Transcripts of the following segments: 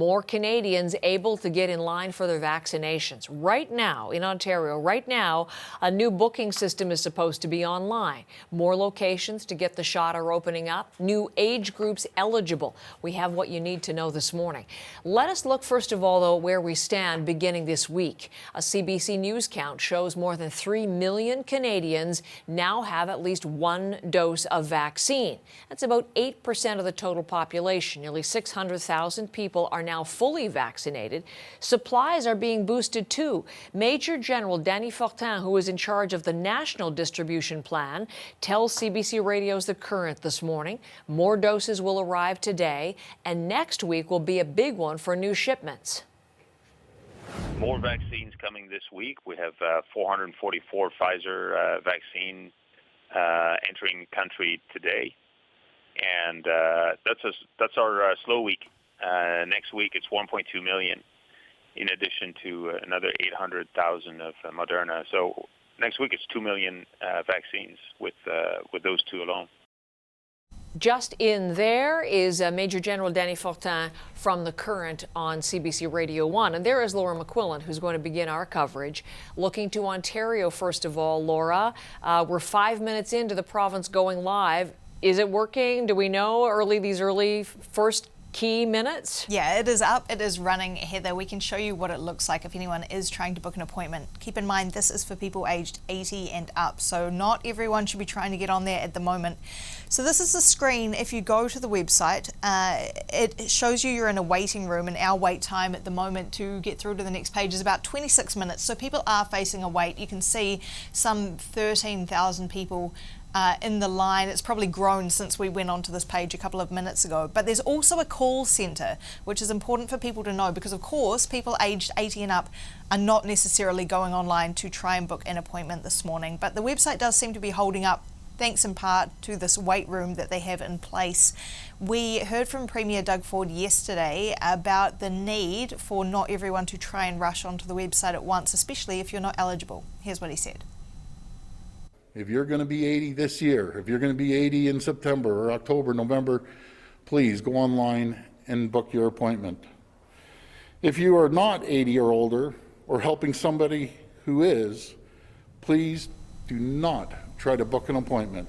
More Canadians able to get in line for their vaccinations. Right now, in Ontario, a new booking system is supposed to be online. More locations to get the shot are opening up. New age groups eligible. We have what you need to know this morning. Let us look, first of all, though, where we stand beginning this week. A CBC News count shows more than 3 million Canadians now have at least one dose of vaccine. That's about 8% of the total population. Nearly 600,000 people are now fully vaccinated. Supplies are being boosted too. Major General Danny Fortin, who is in charge of the national distribution plan, tells CBC Radio's The Current this morning more doses will arrive today, and next week will be a big one for new shipments. More vaccines coming this week. We have 444 Pfizer vaccine entering country today, and that's our slow week. Next week, it's 1.2 million, in addition to another 800,000 of Moderna. So next week, it's 2 million vaccines with those two alone. Just in there is Major General Danny Fortin from The Current on CBC Radio 1. And there is Laura McQuillan, who's going to begin our coverage. Looking to Ontario, first of all, Laura. We're 5 minutes into the province going live. Is it working? Do we know these early first key minutes? Yeah, it is up. It is running, Heather. We can show you what it looks like if anyone is trying to book an appointment. Keep in mind, this is for people aged 80 and up, so not everyone should be trying to get on there at the moment. So this is the screen. If you go to the website, it shows you're in a waiting room, and our wait time at the moment to get through to the next page is about 26 minutes. So people are facing a wait. You can see some 13,000 people in the line. It's probably grown since we went onto this page a couple of minutes ago. But there's also a call centre, which is important for people to know because, of course, people aged 80 and up are not necessarily going online to try and book an appointment this morning. But the website does seem to be holding up, thanks in part to this wait room that they have in place. We heard from Premier Doug Ford yesterday about the need for not everyone to try and rush onto the website at once, especially if you're not eligible. Here's what he said. If you're going to be 80 this year, if you're going to be 80 in September or October, November, please go online and book your appointment. If you are not 80 or older or helping somebody who is, please do not try to book an appointment.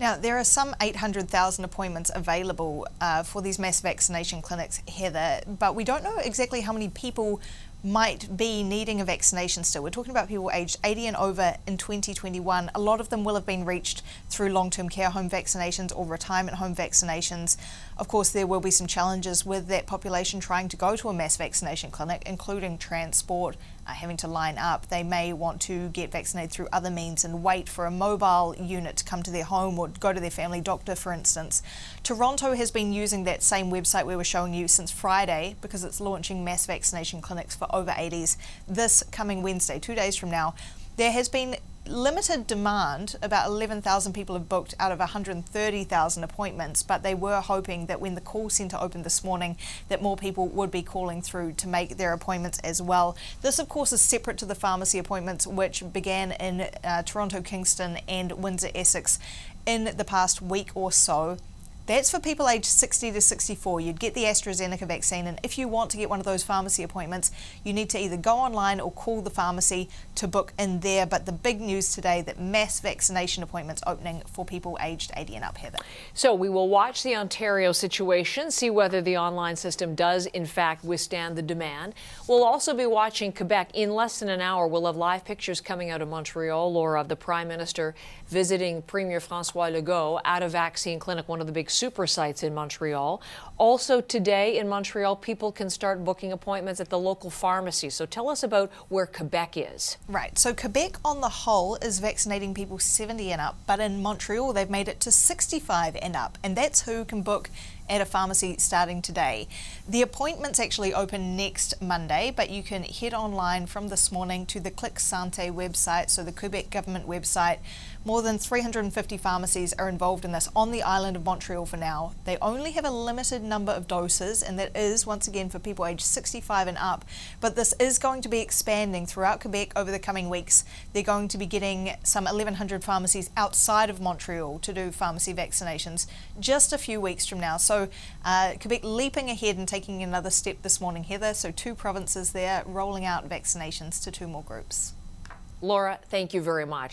Now, there are some 800,000 appointments available for these mass vaccination clinics, Heather, but we don't know exactly how many people might be needing a vaccination still. We're talking about people aged 80 and over in 2021. A lot of them will have been reached through long-term care home vaccinations or retirement home vaccinations. Of course, there will be some challenges with that population trying to go to a mass vaccination clinic, including transport, having to line up. They may want to get vaccinated through other means and wait for a mobile unit to come to their home or go to their family doctor, for instance. Toronto has been using that same website we were showing you since Friday because it's launching mass vaccination clinics for over 80s this coming Wednesday, 2 days from now. There has been limited demand. About 11,000 people have booked out of 130,000 appointments, but they were hoping that when the call centre opened this morning that more people would be calling through to make their appointments as well. This, of course, is separate to the pharmacy appointments which began in Toronto, Kingston and Windsor, Essex in the past week or so. That's for people aged 60 to 64. You'd get the AstraZeneca vaccine, and if you want to get one of those pharmacy appointments, you need to either go online or call the pharmacy to book in there. But the big news today, that mass vaccination appointments opening for people aged 80 and up, Heather. So we will watch the Ontario situation, see whether the online system does in fact withstand the demand. We'll also be watching Quebec. In less than an hour, we'll have live pictures coming out of Montreal, Laura, of the Prime Minister visiting Premier François Legault at a vaccine clinic, one of the big super sites in Montreal. Also today in Montreal, people can start booking appointments at the local pharmacy. So tell us about where Quebec is. Right, so Quebec on the whole is vaccinating people 70 and up, but in Montreal they've made it to 65 and up, and that's who can book at a pharmacy starting today. The appointments actually open next Monday, but you can head online from this morning to the Click Santé website, so the Quebec government website. More than 350 pharmacies are involved in this on the island of Montreal for now. They only have a limited number of doses, and that is, once again, for people aged 65 and up. But this is going to be expanding throughout Quebec over the coming weeks. They're going to be getting some 1,100 pharmacies outside of Montreal to do pharmacy vaccinations just a few weeks from now. So So Quebec leaping ahead and taking another step this morning, Heather. So 2 provinces there rolling out vaccinations to 2 more groups. Laura, thank you very much.